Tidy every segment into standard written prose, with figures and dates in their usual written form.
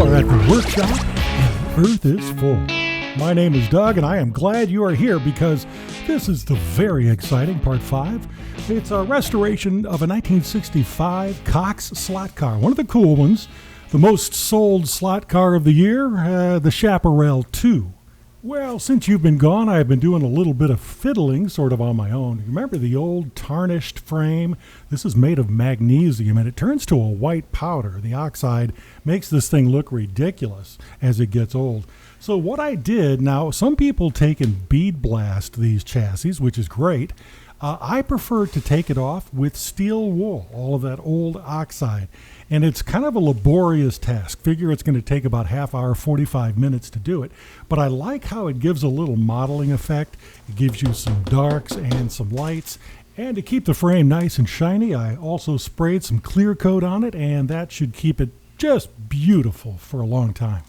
are at the workshop and the earth is full. My name is Doug and I am glad you are here because this is the very exciting part 5. It's a restoration of a 1965 Cox slot car, one of the cool ones, the most sold slot car of the year, the Chaparral 2. Well, since you've been gone, I've been doing a little bit of fiddling sort of on my own. Remember the old tarnished frame? This is made of magnesium and it turns to a white powder. The oxide makes this thing look ridiculous as it gets old. So what I did, now some people take and bead blast these chassis, which is great. I prefer to take it off with steel wool, all of that old oxide. And it's kind of a laborious task. Figure it's going to take about half hour, 45 minutes to do it. But I like how it gives a little modeling effect. It gives you some darks and some lights. And to keep the frame nice and shiny, I also sprayed some clear coat on it, and that should keep it just beautiful for a long time.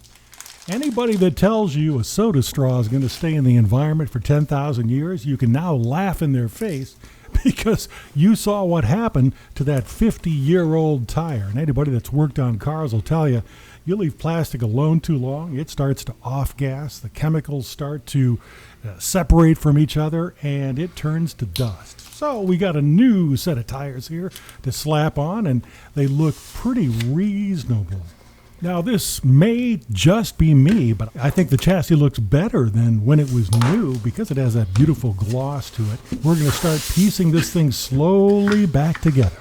Anybody that tells you a soda straw is going to stay in the environment for 10,000 years, you can now laugh in their face because you saw what happened to that 50-year-old tire. And anybody that's worked on cars will tell you, you leave plastic alone too long, it starts to off-gas, the chemicals start to separate from each other, and it turns to dust. So we got a new set of tires here to slap on, and they look pretty reasonable. Now, this may just be me, but I think the chassis looks better than when it was new because it has that beautiful gloss to it. We're going to start piecing this thing slowly back together.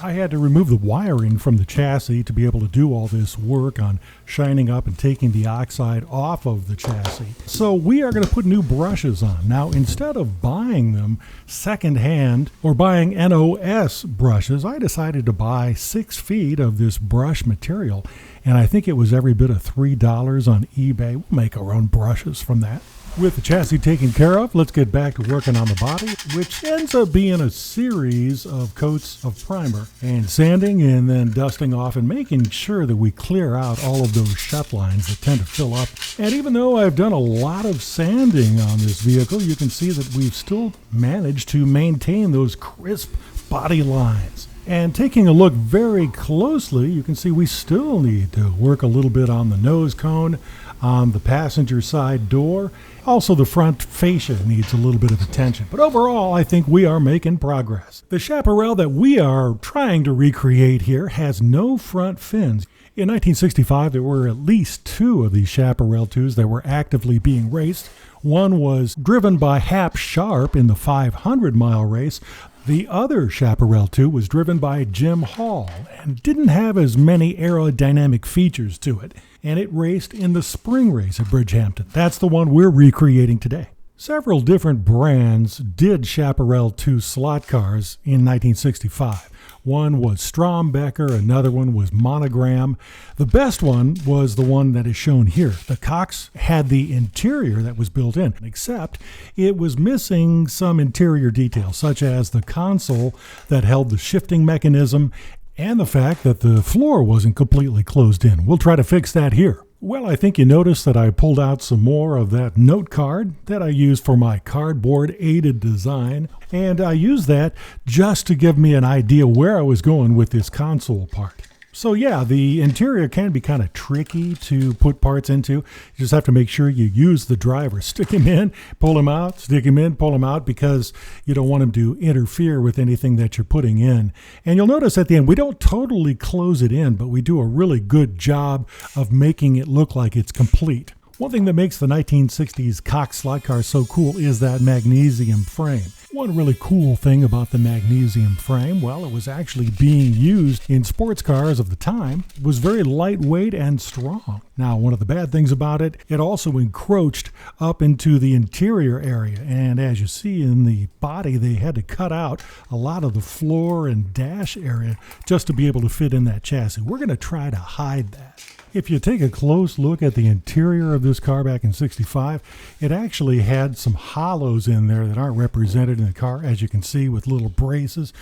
I had to remove the wiring from the chassis to be able to do all this work on shining up and taking the oxide off of the chassis. So we are going to put new brushes on. Now, instead of buying them secondhand or buying NOS brushes, I decided to buy 6 feet of this brush material. And I think it was every bit of $3 on eBay. We'll make our own brushes from that. With the chassis taken care of, let's get back to working on the body, which ends up being a series of coats of primer and sanding and then dusting off and making sure that we clear out all of those shut lines that tend to fill up. And even though I've done a lot of sanding on this vehicle, you can see that we've still managed to maintain those crisp body lines. And taking a look very closely, you can see we still need to work a little bit on the nose cone, on the passenger side door. Also, the front fascia needs a little bit of attention. But overall, I think we are making progress. The Chaparral that we are trying to recreate here has no front fins. In 1965, there were at least 2 of these Chaparral 2s that were actively being raced. One was driven by Hap Sharp in the 500-mile race. The other Chaparral 2 was driven by Jim Hall and didn't have as many aerodynamic features to it, and it raced in the spring race at Bridgehampton. That's the one we're recreating today. Several different brands did Chaparral 2 slot cars in 1965. One was Strombecker, another one was Monogram. The best one was the one that is shown here. The Cox had the interior that was built in, except it was missing some interior details, such as the console that held the shifting mechanism and the fact that the floor wasn't completely closed in. We'll try to fix that here. Well, I think you noticed that I pulled out some more of that note card that I used for my cardboard aided design, and I used that just to give me an idea where I was going with this console part. So yeah, the interior can be kind of tricky to put parts into. You just have to make sure you use the driver. Stick him in, pull him out, stick him in, pull him out, because you don't want him to interfere with anything that you're putting in. And you'll notice at the end, we don't totally close it in, but we do a really good job of making it look like it's complete. One thing that makes the 1960s Cox slot car so cool is that magnesium frame. One really cool thing about the magnesium frame, well, it was actually being used in sports cars of the time. It was very lightweight and strong. Now, one of the bad things about it, it also encroached up into the interior area. And as you see in the body, they had to cut out a lot of the floor and dash area just to be able to fit in that chassis. We're going to try to hide that. If you take a close look at the interior of this car back in '65, it actually had some hollows in there that aren't represented in the car, as you can see, with little braces.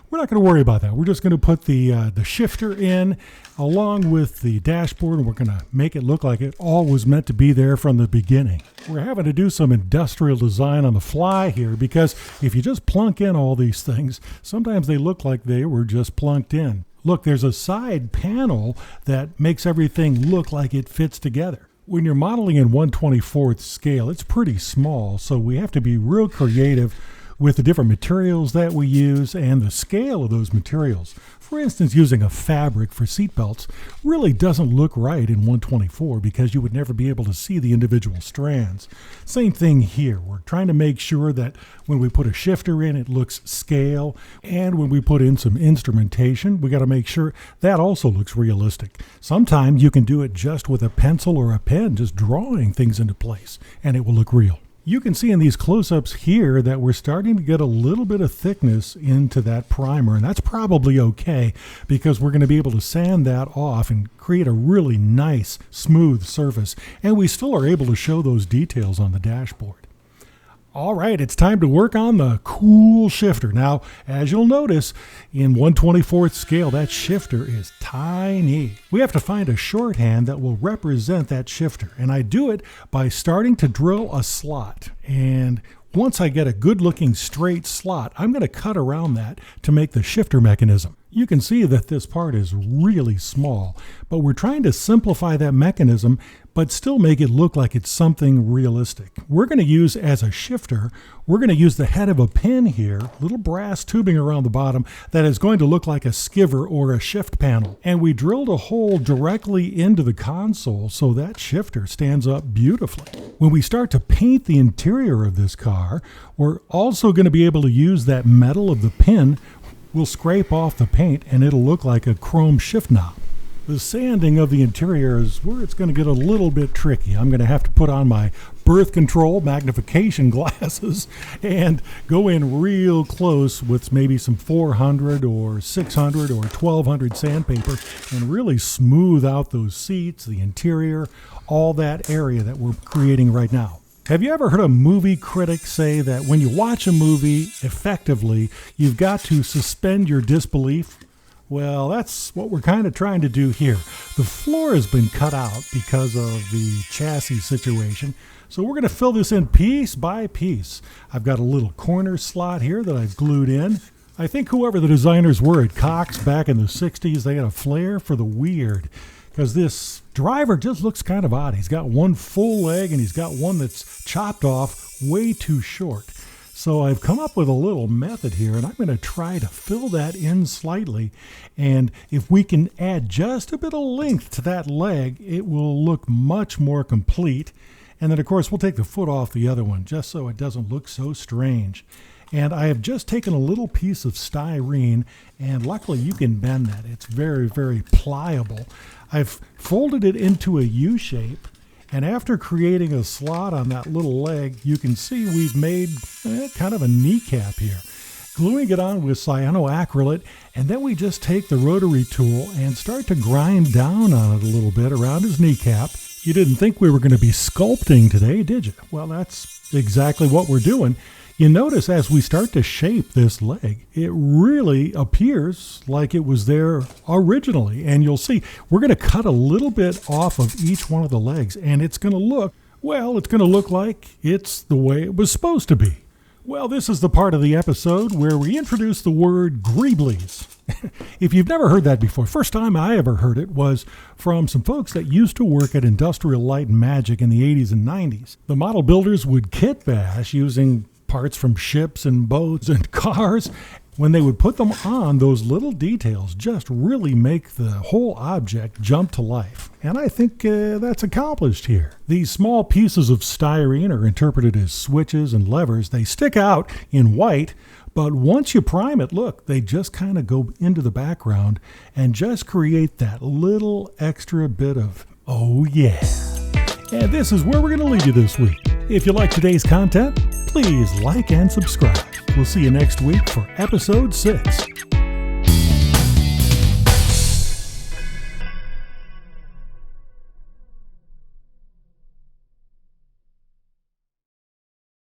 We're not going to worry about that. We're just going to put the shifter in along with the dashboard, and we're going to make it look like it all was meant to be there from the beginning. We're having to do some industrial design on the fly here because if you just plunk in all these things, sometimes they look like they were just plunked in. Look, there's a side panel that makes everything look like it fits together. When you're modeling in 1/24th scale, it's pretty small, so we have to be real creative with the different materials that we use and the scale of those materials. For instance, using a fabric for seatbelts really doesn't look right in 1/24 because you would never be able to see the individual strands. Same thing here. We're trying to make sure that when we put a shifter in, it looks scale, and when we put in some instrumentation, we got to make sure that also looks realistic. Sometimes you can do it just with a pencil or a pen, just drawing things into place, and it will look real. You can see in these close-ups here that we're starting to get a little bit of thickness into that primer, and that's probably okay because we're going to be able to sand that off and create a really nice, smooth surface, and we still are able to show those details on the dashboard. All right, it's time to work on the cool shifter. Now, as you'll notice, in 1/24th scale, that shifter is tiny. We have to find a shorthand that will represent that shifter, and I do it by starting to drill a slot. And once I get a good-looking straight slot, I'm going to cut around that to make the shifter mechanism. You can see that this part is really small, but we're trying to simplify that mechanism but still make it look like it's something realistic. We're going to use as a shifter, we're going to use the head of a pin here, little brass tubing around the bottom that is going to look like a skiver or a shift panel. And we drilled a hole directly into the console so that shifter stands up beautifully. When we start to paint the interior of this car, we're also going to be able to use that metal of the pin. We'll scrape off the paint and it'll look like a chrome shift knob. The sanding of the interior is where it's going to get a little bit tricky. I'm going to have to put on my birth control magnification glasses and go in real close with maybe some 400 or 600 or 1200 sandpaper and really smooth out those seats, the interior, all that area that we're creating right now. Have you ever heard a movie critic say that when you watch a movie effectively, you've got to suspend your disbelief? Well, that's what we're kind of trying to do here. The floor has been cut out because of the chassis situation, so we're going to fill this in piece by piece. I've got a little corner slot here that I've glued in. I think whoever the designers were at Cox back in the 60s, they had a flair for the weird, because this driver just looks kind of odd. He's got one full leg and he's got one that's chopped off way too short. So I've come up with a little method here, and I'm going to try to fill that in slightly. And if we can add just a bit of length to that leg, it will look much more complete. And then, of course, we'll take the foot off the other one just so it doesn't look so strange. And I have just taken a little piece of styrene, and luckily you can bend that. It's very, very pliable. I've folded it into a U shape. And after creating a slot on that little leg, you can see we've made kind of a kneecap here. Gluing it on with cyanoacrylate, and then we just take the rotary tool and start to grind down on it a little bit around his kneecap. You didn't think we were going to be sculpting today, did you? Well, that's exactly what we're doing. You notice as we start to shape this leg, it really appears like it was there originally. And you'll see we're going to cut a little bit off of each one of the legs, and it's going to look, well, it's going to look like it's the way it was supposed to be. Well, this is the part of the episode where we introduce the word greebles. If you've never heard that before, first time I ever heard it was from some folks that used to work at Industrial Light and Magic in the 80s and 90s. The model builders would kit bash using parts from ships and boats and cars. When they would put them on, those little details just really make the whole object jump to life. And I think that's accomplished here. These small pieces of styrene are interpreted as switches and levers. They stick out in white, but once you prime it, look, they just kind of go into the background and just create that little extra bit of, oh yeah. And this is where we're going to leave you this week. If you like today's content, please like and subscribe. We'll see you next week for episode 6.